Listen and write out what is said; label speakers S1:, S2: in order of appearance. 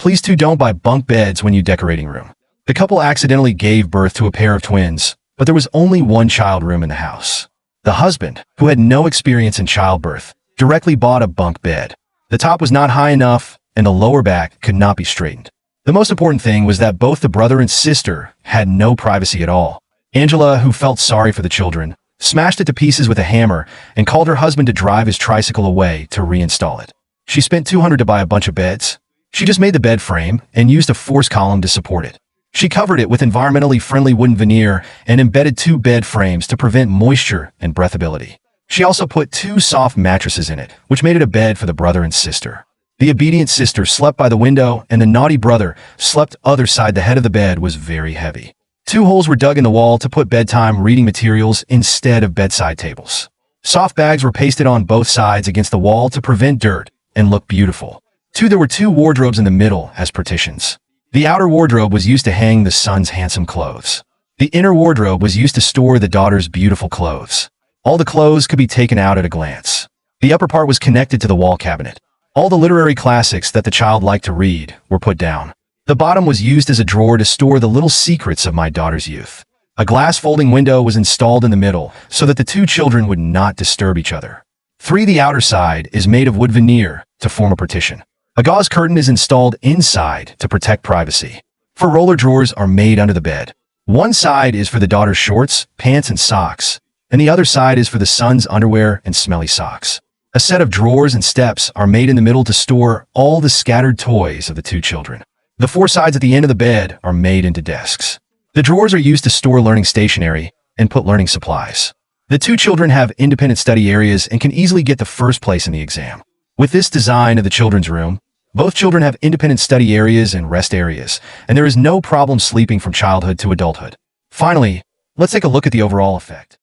S1: Please don't buy bunk beds when you decorating room. The couple accidentally gave birth to a pair of twins, but there was only one child room in the house. The husband, who had no experience in childbirth, directly bought a bunk bed. The top was not high enough, and the lower back could not be straightened. The most important thing was that both the brother and sister had no privacy at all. Angela, who felt sorry for the children, smashed it to pieces with a hammer and called her husband to drive his tricycle away to reinstall it. She spent $200 to buy a bunch of beds. She just made the bed frame and used a force column to support it. She covered it with environmentally friendly wooden veneer and embedded 2 bed frames to prevent moisture and breathability. She also put 2 soft mattresses in it, which made it a bed for the brother and sister. The obedient sister slept by the window, and the naughty brother slept other side. The head of the bed was very heavy. 2 holes were dug in the wall to put bedtime reading materials instead of bedside tables. Soft bags were pasted on both sides against the wall to prevent dirt and look beautiful. There were 2 wardrobes in the middle as partitions. The outer wardrobe was used to hang the son's handsome clothes. The inner wardrobe was used to store the daughter's beautiful clothes. All the clothes could be taken out at a glance. The upper part was connected to the wall cabinet. All the literary classics that the child liked to read were put down. The bottom was used as a drawer to store the little secrets of my daughter's youth. A glass folding window was installed in the middle so that the 2 children would not disturb each other. The outer side is made of wood veneer to form a partition. A gauze curtain is installed inside to protect privacy. 4 roller drawers are made under the bed. One side is for the daughter's shorts, pants, and socks, and the other side is for the son's underwear and smelly socks. A set of drawers and steps are made in the middle to store all the scattered toys of the 2 children. The 4 sides at the end of the bed are made into desks. The drawers are used to store learning stationery and put learning supplies. The 2 children have independent study areas and can easily get the first place in the exam. With this design of the children's room, both children have independent study areas and rest areas, and there is no problem sleeping from childhood to adulthood. Finally, let's take a look at the overall effect.